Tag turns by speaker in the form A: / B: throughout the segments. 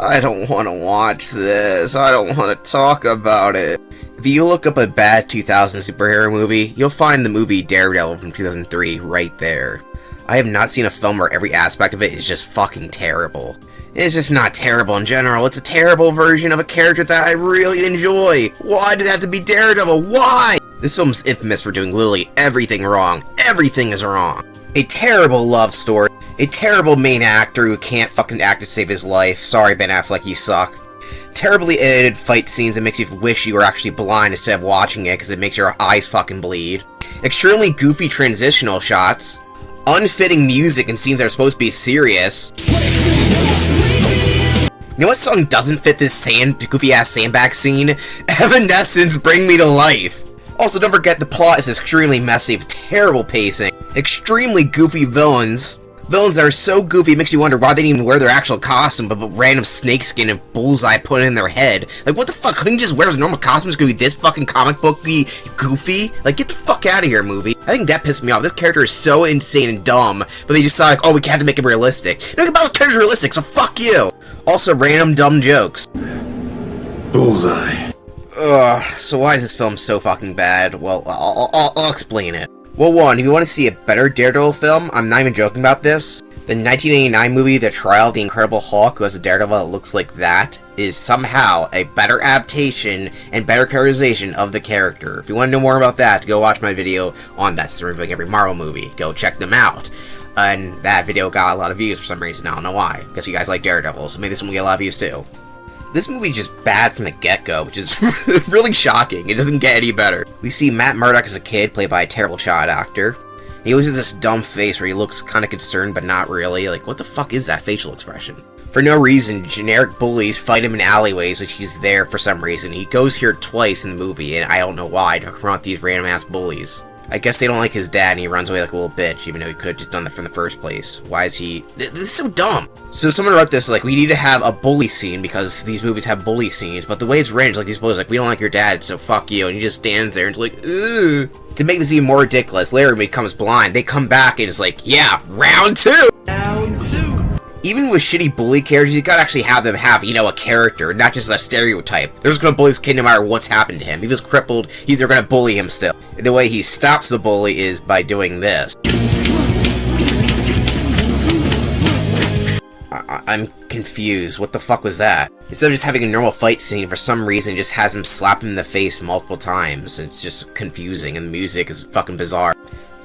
A: I don't want to watch this. I don't want to talk about it. If you look up a bad 2000 superhero movie, you'll find the movie Daredevil from 2003 right there. I have not seen a film where every aspect of it is just fucking terrible. It's just not terrible in general, it's a terrible version of a character that I really enjoy. Why did it have to be Daredevil? Why? This film's infamous for doing literally everything wrong. Everything is wrong. A terrible love story. A terrible main actor who can't fucking act to save his life. Sorry, Ben Affleck, you suck. Terribly edited fight scenes that makes you wish you were actually blind instead of watching it because it makes your eyes fucking bleed. Extremely goofy transitional shots. Unfitting music in scenes that are supposed to be serious. You know what song doesn't fit this goofy-ass sandbag scene? Evanescence, Bring Me to Life! Also, don't forget the plot is extremely messy with terrible pacing. Extremely goofy villains. Villains that are so goofy it makes you wonder why they didn't even wear their actual costume, but random snakeskin and bullseye put in their head. Like, what the fuck? Couldn't you just wear a normal costume? It's gonna be this fucking comic booky goofy? Like, get the fuck out of here, movie. I think that pissed me off. This character is so insane and dumb, but they decided, like, oh, we have to make him realistic. Nothing about this character's realistic, so fuck you! Also, random dumb jokes.
B: Bullseye.
A: Ugh, so why is this film so fucking bad? Well, I'll explain it. Well, one, if you want to see a better Daredevil film, I'm not even joking about this, the 1989 movie The Trial of the Incredible Hulk, who has a Daredevil that looks like that, is somehow a better adaptation and better characterization of the character. If you want to know more about that, go watch my video on that, reviewing every Marvel movie. Go check them out. And that video got a lot of views for some reason, I don't know why. Because you guys like Daredevil, so maybe this one will get a lot of views too. This movie is just bad from the get-go, which is really shocking. It doesn't get any better. We see Matt Murdock as a kid, played by a terrible child actor. He always has this dumb face where he looks kind of concerned, but not really. Like, what the fuck is that facial expression? For no reason, generic bullies fight him in alleyways, which he's there for some reason. He goes here twice in the movie, and I don't know why, to confront these random-ass bullies. I guess they don't like his dad and he runs away like a little bitch, even though he could have just done that from the first place. Why is he... This is so dumb! So someone wrote this, like, we need to have a bully scene because these movies have bully scenes, but the way it's written, like, these bullies like, we don't like your dad, so fuck you, and he just stands there and is like, ooh. To make this even more ridiculous, later when he becomes blind, they come back and it's like, yeah, round two! Round two! Even with shitty bully characters, you gotta actually have them have, you know, a character, not just a stereotype. They're just gonna bully this kid no matter what's happened to him. If he was crippled, they're gonna bully him still. The way he stops the bully is by doing this. I'm confused. What the fuck was that? Instead of just having a normal fight scene, for some reason, it just has him slap him in the face multiple times. It's just confusing, and the music is fucking bizarre.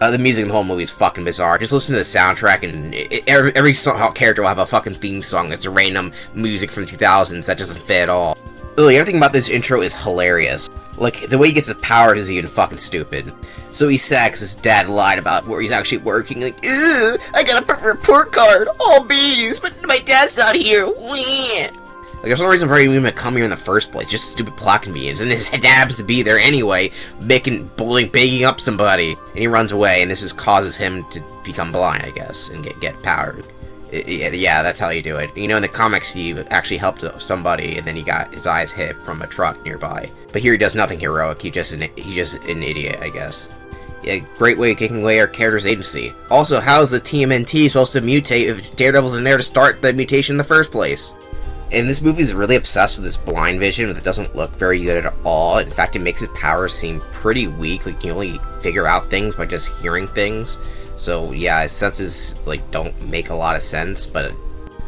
A: The music in the whole movie is fucking bizarre. Just listen to the soundtrack, and every character will have a fucking theme song that's random music from the 2000s that doesn't fit at all. Literally, everything about this intro is hilarious. Like, the way he gets his power is even fucking stupid. So he's sad because his dad lied about where he's actually working. Like, ew, I got a report card, all B's, but my dad's not here. Wah. Like, there's no reason for him even to come here in the first place, just stupid plot convenience. And his dad happens to be there anyway, begging up somebody. And he runs away, and this causes him to become blind, I guess, and get power. Yeah, that's how you do it. You know, in the comics, he actually helped somebody, and then he got his eyes hit from a truck nearby. But here he does nothing heroic, he's just an idiot, I guess. Yeah, great way of taking away our character's agency. Also, how is the TMNT supposed to mutate if Daredevil's in there to start the mutation in the first place? And this movie is really obsessed with this blind vision, but it doesn't look very good at all. In fact, it makes his powers seem pretty weak, like you can only figure out things by just hearing things. So yeah, his senses, like, don't make a lot of sense, but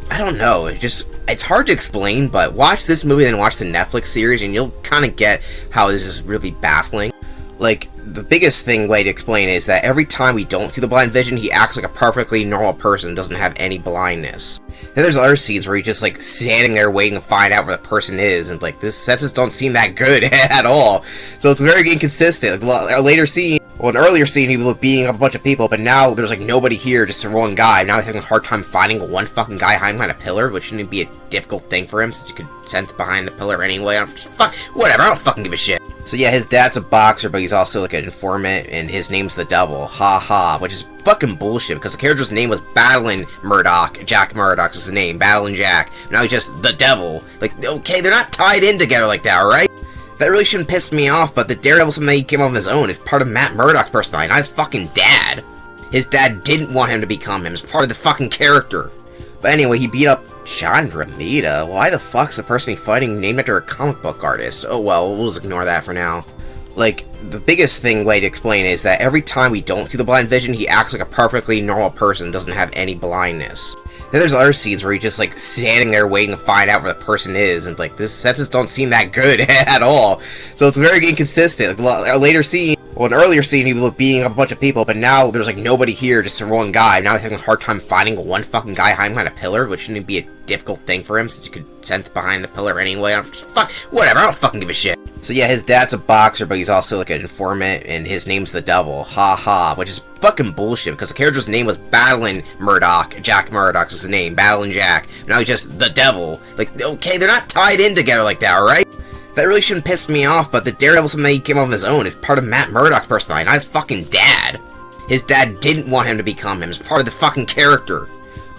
A: I don't know, it's hard to explain, but watch this movie and then watch the Netflix series and you'll kind of get how this is really baffling. Like, the biggest way to explain it is that every time we don't see the blind vision, he acts like a perfectly normal person, doesn't have any blindness. Then there's other scenes where he's just, like, standing there waiting to find out where the person is, and, like, his senses don't seem that good at all. So it's very inconsistent. Like, a later scene, well, an earlier scene, he was beating up a bunch of people, but now there's, like, nobody here, just a one guy. Now he's having a hard time finding one fucking guy hiding behind a pillar, which shouldn't be a difficult thing for him, since you could sense behind the pillar anyway. Whatever, I don't fucking give a shit. So yeah, his dad's a boxer, but he's also, like, an informant, and his name's the Devil. Ha ha, which is fucking bullshit, because the character's name was Battling Murdock. Jack Murdock's his name, Battling Jack. Now he's just the Devil. Like, okay, they're not tied in together like that, alright? That really shouldn't piss me off, but the Daredevil, something that he came up on his own, is part of Matt Murdock's personality, not his fucking dad. His dad didn't want him to become him, it's part of the fucking character. But anyway, he beat up John Romita? Why the fuck's the person he's fighting named after a comic book artist? Oh well, we'll just ignore that for now. Like, the biggest way to explain is that every time we don't see the blind vision, he acts like a perfectly normal person, doesn't have any blindness. Then there's other scenes where he's just, like, standing there waiting to find out where the person is, and, like, the senses don't seem that good at all. So it's very inconsistent. Like, a later scene, well, an earlier scene, he was beating up a bunch of people, but now there's, like, nobody here, just one guy. Now he's having a hard time finding one fucking guy hiding behind a pillar, which shouldn't be a difficult thing for him, since you could sense behind the pillar anyway. Whatever, I don't fucking give a shit. So yeah, his dad's a boxer, but he's also like an informant, and his name's the Devil. Ha ha, which is fucking bullshit, because the character's name was Battling Murdoch. Jack Murdoch is his name, Battling Jack. Now he's just the Devil. Like, okay, they're not tied in together like that, alright? That really shouldn't piss me off, but the Daredevil something that he came up on his own is part of Matt Murdock's personality, not his fucking dad. His dad didn't want him to become him, it's part of the fucking character.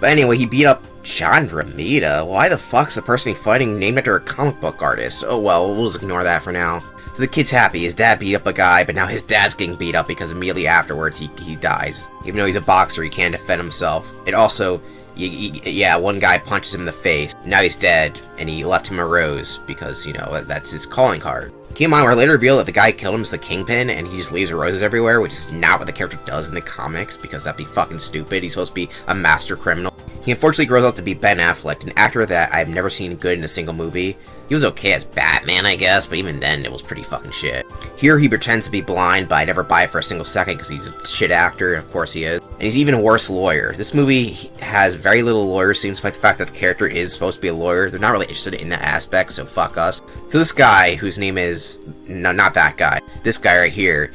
A: But anyway, he beat up John Romita? Why the fuck's the person he's fighting named after a comic book artist? Oh well, we'll just ignore that for now. So the kid's happy, his dad beat up a guy, but now his dad's getting beat up because immediately afterwards he dies. Even though he's a boxer, he can't defend himself. It also, yeah, one guy punches him in the face, now he's dead, and he left him a rose, because, you know, that's his calling card. Keep in mind, we're later revealed that the guy killed him is the Kingpin, and he just leaves roses everywhere, which is not what the character does in the comics, because that'd be fucking stupid. He's supposed to be a master criminal. He unfortunately grows up to be Ben Affleck, an actor that I've never seen good in a single movie. He was okay as Batman, I guess, but even then, it was pretty fucking shit. Here, he pretends to be blind, but I never buy it for a single second, because he's a shit actor, of course he is. And he's even a worse lawyer. This movie has very little lawyer scenes, despite the fact that the character is supposed to be a lawyer. They're not really interested in that aspect, so fuck us. So this guy, whose name is... no, not that guy. This guy right here.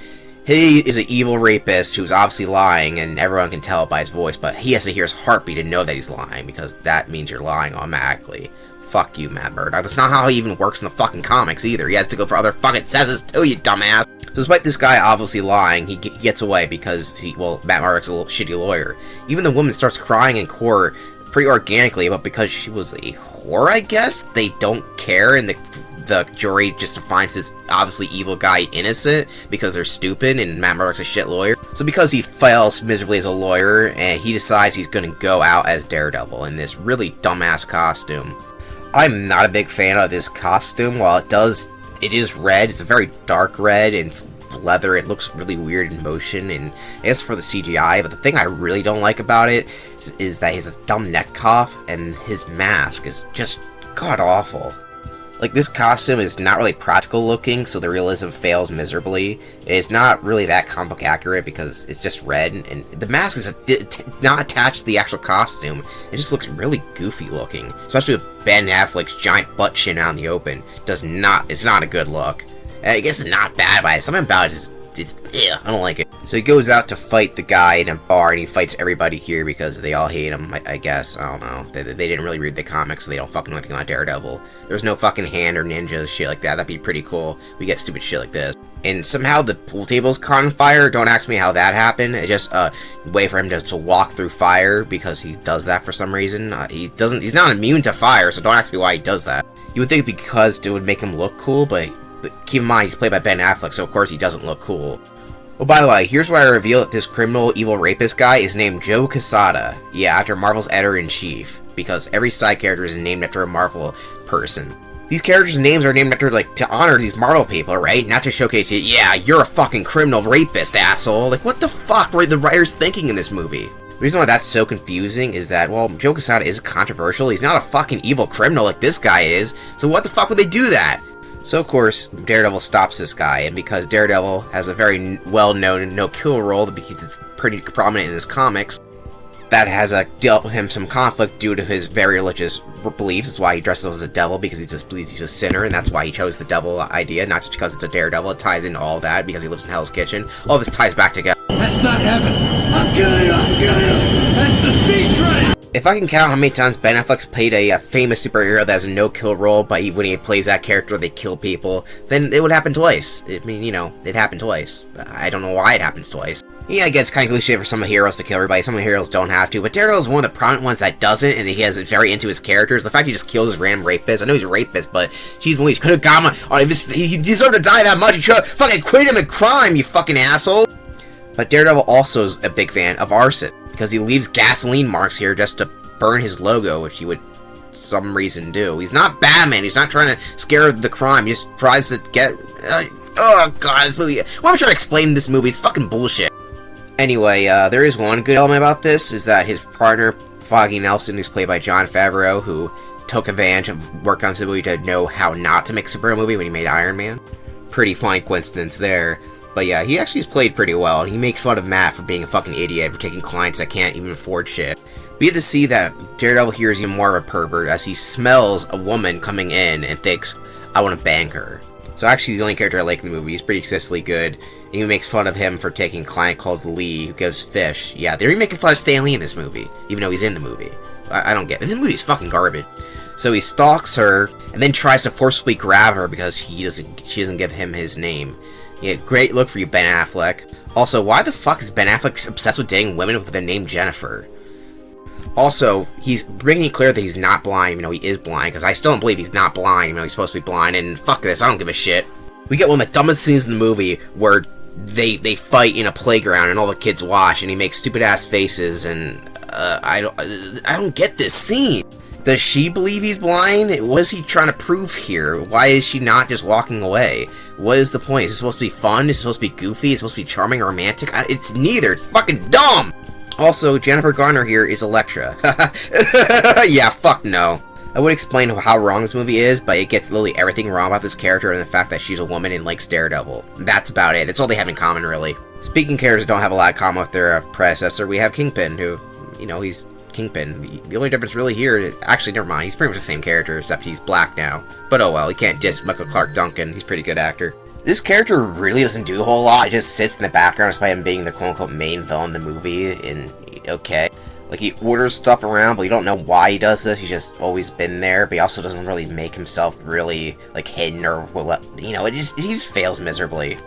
A: He is an evil rapist who's obviously lying, and everyone can tell by his voice, but he has to hear his heartbeat to know that he's lying, because that means you're lying automatically. Fuck you, Matt Murdock. That's not how he even works in the fucking comics, either. He has to go for other fucking senses too, you dumbass! So despite this guy obviously lying, he gets away because Matt Murdock's a little shitty lawyer. Even the woman starts crying in court pretty organically, but because she was a whore, I guess, they don't care, and the jury just finds this obviously evil guy innocent because they're stupid and Matt Murdock's a shit lawyer. So because he fails miserably as a lawyer, and he decides he's gonna go out as Daredevil in this really dumbass costume. I'm not a big fan of this costume. While it is red, it's a very dark red and leather, it looks really weird in motion, and it's for the CGI, but the thing I really don't like about it is that he has this dumb neck cuff, and his mask is just god-awful. Like, this costume is not really practical looking, so the realism fails miserably. It's not really that comic book accurate because it's just red, and the mask is not attached to the actual costume. It just looks really goofy looking, especially with Ben Affleck's giant butt chin out in the open. It's not a good look. I guess it's not bad, but something about it I don't like it. So he goes out to fight the guy in a bar, and he fights everybody here because they all hate him, I guess. I don't know. They didn't really read the comics, so they don't fucking know anything about Daredevil. There's no fucking hand or ninjas, shit like that. That'd be pretty cool. We get stupid shit like this. And somehow the pool table's caught on fire. Don't ask me how that happened. It's just a way for him to walk through fire, because he does that for some reason. He's not immune to fire, so don't ask me why he does that. You would think because it would make him look cool, but keep in mind, he's played by Ben Affleck, so of course he doesn't look cool. Oh, by the way, here's where I reveal that this criminal, evil rapist guy is named Joe Quesada. Yeah, after Marvel's editor-in-chief, because every side character is named after a Marvel person. These characters' names are named after, like, to honor these Marvel people, right? Not to showcase it, yeah, you're a fucking criminal rapist, asshole. Like, what the fuck were the writers thinking in this movie? The reason why that's so confusing is that, well, Joe Quesada is controversial. He's not a fucking evil criminal like this guy is, so what the fuck would they do that? So, of course, Daredevil stops this guy, and because Daredevil has a very well-known no-kill role that's pretty prominent in his comics, that has dealt with him some conflict due to his very religious beliefs. That's why he dresses as a devil, because he just believes he's a sinner, and that's why he chose the devil idea, not just because it's a Daredevil. It ties into all that, because he lives in Hell's Kitchen. All this ties back together.
B: That's not heaven. I'm good. That's the C-Train!
A: If I can count how many times Ben Affleck's played a famous superhero that has a no-kill role, but when he plays that character, they kill people, then it would happen twice. I mean, you know, it happened twice. I don't know why it happens twice. Yeah, I guess it's kind of cliche for some of the heroes to kill everybody. Some of the heroes don't have to, but Daredevil is one of the prominent ones that doesn't, and he has it very into his characters. The fact he just kills his random rapist, I know he's a rapist, but he could have got him on. He deserved to die that much. He should have fucking quit him in crime, you fucking asshole. But Daredevil also is a big fan of arson, because he leaves gasoline marks here just to burn his logo, which he would some reason do. He's not Batman. He's not trying to scare the crime. He just tries to get... oh god, this movie... Why am I trying to explain this movie? It's fucking bullshit. Anyway, there is one good element about this, is that his partner, Foggy Nelson, who's played by Jon Favreau, who took advantage of work on this movie to know how not to make a superhero movie when he made Iron Man. Pretty funny coincidence there. But yeah, he actually has played pretty well, and he makes fun of Matt for being a fucking idiot, for taking clients that can't even afford shit. We get to see that Daredevil here is even more of a pervert, as he smells a woman coming in and thinks, I want to bang her. So actually, he's the only character I like in the movie. He's pretty consistently good. And he makes fun of him for taking a client called Lee, who gives fish. Yeah, they're even making fun of Stan Lee in this movie, even though he's in the movie. I don't get it. This movie is fucking garbage. So he stalks her, and then tries to forcibly grab her because she doesn't give him his name. Yeah, great look for you, Ben Affleck. Also, why the fuck is Ben Affleck obsessed with dating women with the name Jennifer? Also, he's bringing it clear that he's not blind, even though he is blind, because I still don't believe he's not blind, even though he's supposed to be blind, and fuck this, I don't give a shit. We get one of the dumbest scenes in the movie, where they fight in a playground, and all the kids watch, and he makes stupid-ass faces, and, I don't get this scene. Does she believe he's blind? What is he trying to prove here? Why is she not just walking away? What is the point? Is it supposed to be fun? Is it supposed to be goofy? Is it supposed to be charming or romantic? It's neither. It's fucking dumb! Also, Jennifer Garner here is Elektra. Yeah, fuck no. I would explain how wrong this movie is, but it gets literally everything wrong about this character and the fact that she's a woman and likes Daredevil. That's about it. That's all they have in common, really. Speaking of characters that don't have a lot in common with their predecessor, we have Kingpin, who, you know, he's Kingpin. The only difference really here is... Actually, never mind. He's pretty much the same character, except he's black now. But oh well, he can't diss Michael Clark Duncan. He's a pretty good actor. This character really doesn't do a whole lot. He just sits in the background despite him being the quote-unquote main villain in the movie, and okay. Like, he orders stuff around, but you don't know why he does this. He's just always been there, but he also doesn't really make himself really, like, hidden or, well, you know, he just fails miserably.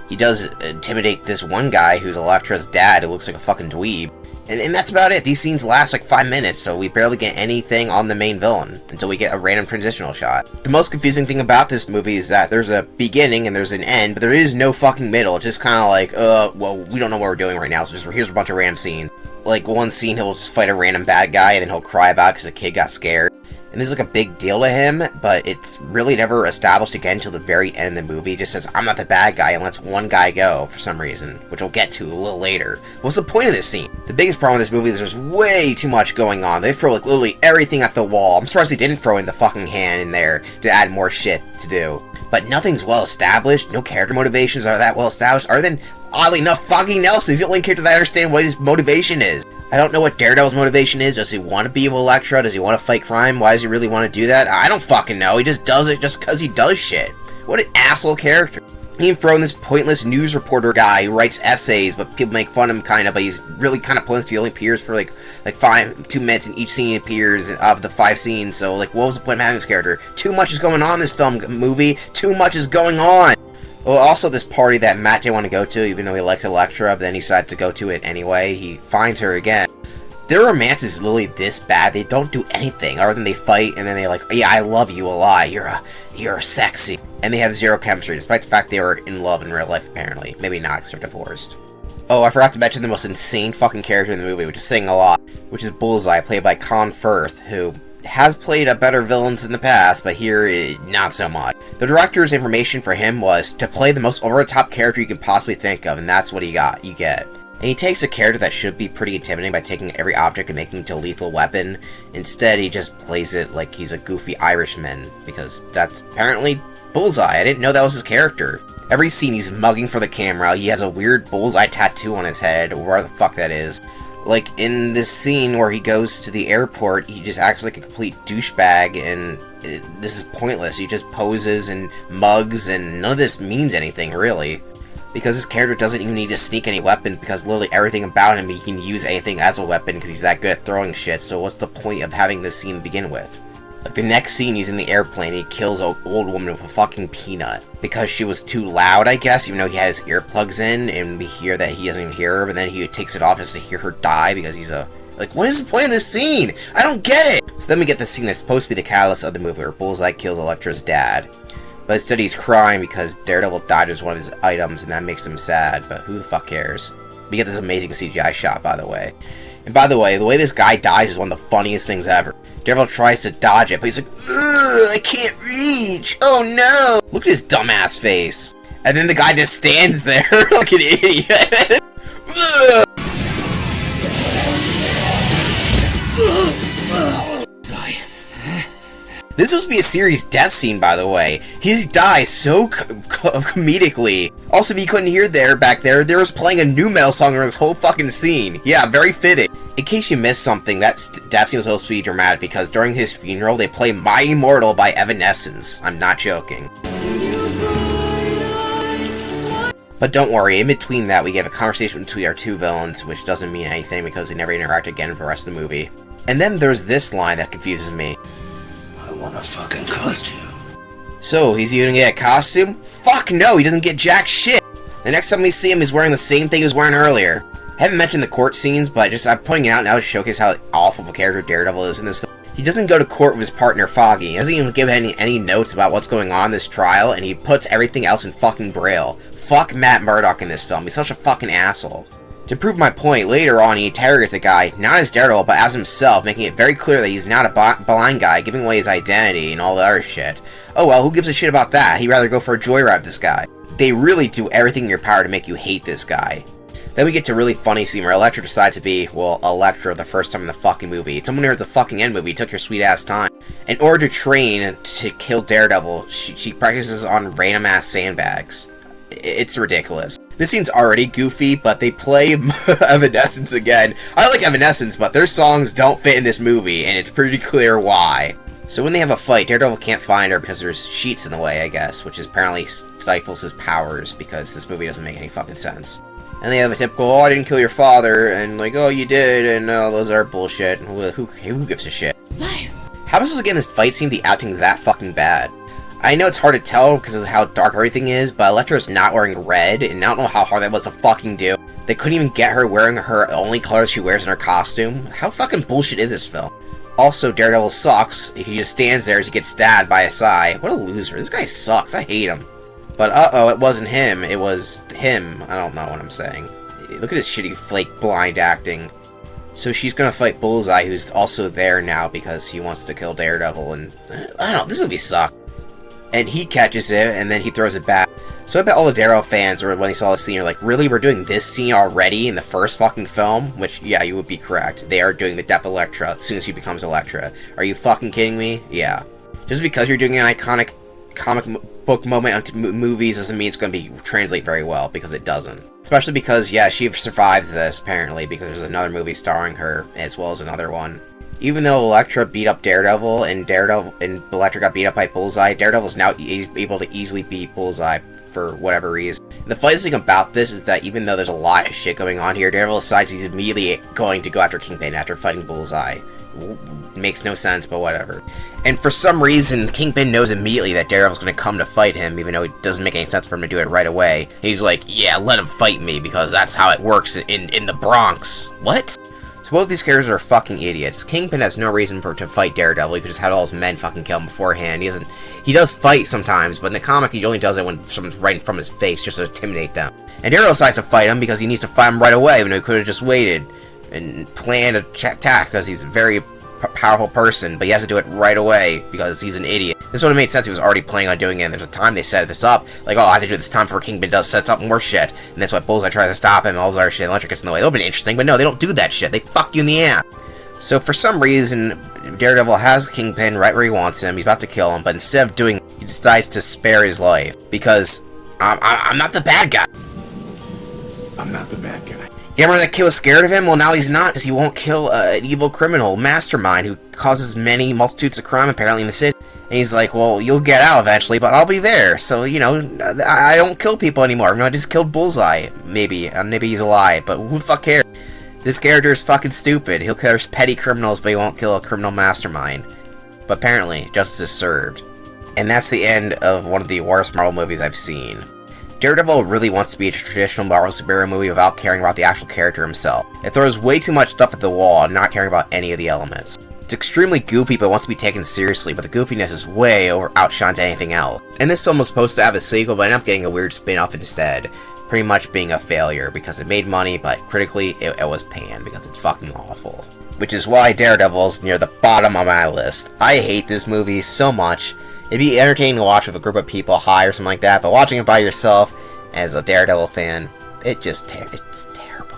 A: He does intimidate this one guy who's Elektra's dad who looks like a fucking dweeb. And that's about it. These scenes last like 5 minutes, so we barely get anything on the main villain until we get a random transitional shot. The most confusing thing about this movie is that there's a beginning and there's an end, but there is no fucking middle. It's just kind of like, well, we don't know what we're doing right now, so here's a bunch of random scenes. Like, one scene, he'll just fight a random bad guy, and then he'll cry about it because the kid got scared. And this is like a big deal to him, but it's really never established again until the very end of the movie. It just says, I'm not the bad guy, and lets one guy go for some reason, which we'll get to a little later. What's the point of this scene? The biggest problem with this movie is there's way too much going on. They throw like literally everything at the wall. I'm surprised they didn't throw in the fucking hand in there to add more shit to do. But nothing's well established, no character motivations are that well established, other than, oddly enough, Foggy Nelson is the only character that I understand what his motivation is. I don't know what Daredevil's motivation is. Does he want to be with Elektra? Does he want to fight crime? Why does he really want to do that? I don't fucking know. He just does it just because he does shit. What an asshole character. He even thrown this pointless news reporter guy who writes essays, but people make fun of him kind of, but he's really kind of pointless. He only appears for like 2 minutes in each scene he appears of the 5 scenes. So like, what was the point of having this character? Too much is going on in this movie. Too much is going on. Well, also this party that Matt didn't want to go to, even though he liked Elektra, but then he decides to go to it anyway. He finds her again. Their romance is literally this bad. They don't do anything other than they fight, and then they're like, yeah, I love you a lot. You're sexy. And they have zero chemistry, despite the fact they were in love in real life, apparently. Maybe not, because they're divorced. Oh, I forgot to mention the most insane fucking character in the movie, which is saying a lot, which is Bullseye, played by Colin Firth, who has played better villains in the past, but here, not so much. The director's information for him was to play the most over-the-top character you can possibly think of, and that's what you get. And he takes a character that should be pretty intimidating by taking every object and making it into a lethal weapon. Instead, he just plays it like he's a goofy Irishman, because that's apparently Bullseye. I didn't know that was his character. Every scene he's mugging for the camera, he has a weird bullseye tattoo on his head, or where the fuck that is. Like, in this scene where he goes to the airport, he just acts like a complete douchebag, and this is pointless. He just poses and mugs, and none of this means anything, really. Because this character doesn't even need to sneak any weapons, because literally everything about him, he can use anything as a weapon, because he's that good at throwing shit, so what's the point of having this scene to begin with? Like, the next scene, he's in the airplane, and he kills an old woman with a fucking peanut. Because she was too loud, I guess, even though he had his earplugs in, and we hear that he doesn't even hear her, but then he takes it off just to hear her die, because he's a... Like, what is the point of this scene? I don't get it! So then we get the scene that's supposed to be the catalyst of the movie, where Bullseye kills Elektra's dad. But instead he's crying because Daredevil died as one of his items, and that makes him sad, but who the fuck cares? We get this amazing CGI shot, by the way. And by the way this guy dies is one of the funniest things ever. Daredevil tries to dodge it, but he's like, ugh, I can't reach! Oh no! Look at his dumbass face. And then the guy just stands there like an idiot. This was supposed to be a serious death scene, by the way. He dies so comedically. Also, if you couldn't hear back there was playing a new metal song in this whole fucking scene. Yeah, very fitting. In case you missed something, that death scene was supposed to be dramatic because during his funeral, they play My Immortal by Evanescence. I'm not joking. But don't worry, in between that, we get a conversation between our two villains, which doesn't mean anything because they never interact again for the rest of the movie. And then there's this line that confuses me.
B: I want a fucking costume.
A: So, he's gonna get a costume? Fuck no, he doesn't get jack shit! The next time we see him, he's wearing the same thing he was wearing earlier. I haven't mentioned the court scenes, but I'm pointing it out now to showcase how awful of a character Daredevil is in this film. He doesn't go to court with his partner Foggy. He doesn't even give any notes about what's going on in this trial, and he puts everything else in fucking Braille. Fuck Matt Murdock in this film. He's such a fucking asshole. To prove my point, later on he interrogates the guy, not as Daredevil, but as himself, making it very clear that he's not a blind guy, giving away his identity and all the other shit. Oh well, who gives a shit about that? He'd rather go for a joyride with this guy. They really do everything in their power to make you hate this guy. Then we get to a really funny scene where Elektra decides to be, well, Elektra the first time in the fucking movie. It's someone near the fucking end movie. You took your sweet ass time. In order to train to kill Daredevil, she practices on random ass sandbags. It's ridiculous. This scene's already goofy, but they play Evanescence again. I like Evanescence, but their songs don't fit in this movie, and it's pretty clear why. So when they have a fight, Daredevil can't find her because there's sheets in the way, I guess, which is apparently stifles his powers because this movie doesn't make any fucking sense. And they have a typical, oh, I didn't kill your father, and like, oh, you did, and those are bullshit. Who gives a shit? Liar. How does this get in this fight scene the acting's that fucking bad? I know it's hard to tell because of how dark everything is, but Elektra's not wearing red, and I don't know how hard that was to fucking do. They couldn't even get her wearing her only colors she wears in her costume. How fucking bullshit is this film? Also, Daredevil sucks. He just stands there as he gets stabbed by a Psy. What a loser. This guy sucks. I hate him. But uh-oh, it wasn't him. It was him. I don't know what I'm saying. Look at this shitty flake blind acting. So she's gonna fight Bullseye, who's also there now because he wants to kill Daredevil, and I don't know, this movie sucks. And he catches it, and then he throws it back. So I bet all the Daredevil fans, when they saw the scene, are like, really, we're doing this scene already in the first fucking film? Which, yeah, you would be correct. They are doing the death of Elektra as soon as she becomes Elektra. Are you fucking kidding me? Yeah. Just because you're doing an iconic comic book moment on movies doesn't mean it's going to translate very well, because it doesn't. Especially because, yeah, she survives this, apparently, because there's another movie starring her, as well as another one. Even though Elektra beat up Daredevil, and Elektra got beat up by Bullseye, Daredevil's now able to easily beat Bullseye for whatever reason. The funniest thing about this is that even though there's a lot of shit going on here, Daredevil decides he's immediately going to go after Kingpin after fighting Bullseye. Makes no sense, but whatever. And for some reason, Kingpin knows immediately that Daredevil's going to come to fight him, even though it doesn't make any sense for him to do it right away. He's like, yeah, let him fight me, because that's how it works in the Bronx. What? So both these characters are fucking idiots. Kingpin has no reason to fight Daredevil. He could just have all his men fucking kill him beforehand. He does fight sometimes, but in the comic he only does it when someone's right in front of his face, just to intimidate them. And Daredevil decides to fight him because he needs to fight him right away, even though he could have just waited and planned an attack because he's a very powerful person, but he has to do it right away because he's an idiot. This would have made sense if he was already planning on doing it, and there's a time they set this up, like, oh, I have to do this time before Kingpin sets up more shit, and that's why Bullseye tries to stop him, and all this other shit, Elektra gets in the way. That would have been interesting, but no, they don't do that shit. They fuck you in the ass. So for some reason, Daredevil has Kingpin right where he wants him, he's about to kill him, but instead of doing it, he decides to spare his life, because I'm not the bad guy.
B: I'm not the bad guy.
A: You remember that kid was scared of him? Well, now he's not, because he won't kill an evil criminal mastermind who causes many multitudes of crime, apparently, in the city. And he's like, well, you'll get out eventually, but I'll be there. So, you know, I don't kill people anymore. I just killed Bullseye. Maybe. Maybe he's alive, but who the fuck cares? This character is fucking stupid. He'll kill petty criminals, but he won't kill a criminal mastermind. But apparently, justice is served. And that's the end of one of the worst Marvel movies I've seen. Daredevil really wants to be a traditional Marvel superhero movie without caring about the actual character himself. It throws way too much stuff at the wall, not caring about any of the elements. It's extremely goofy, but wants to be taken seriously, but the goofiness is way outshines anything else. And this film was supposed to have a sequel, but ended up getting a weird spin-off instead. Pretty much being a failure, because it made money, but critically, it was panned, because it's fucking awful. which is why Daredevil is near the bottom of my list. I hate this movie so much. It'd be entertaining to watch with a group of people high or something like that, but watching it by yourself as a Daredevil fan, it's terrible.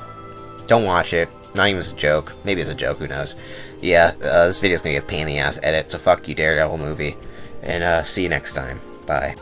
A: Don't watch it. Not even as a joke. Maybe as a joke, who knows. Yeah, this video's gonna get a pain in the ass edit, so fuck you, Daredevil movie. And see you next time. Bye.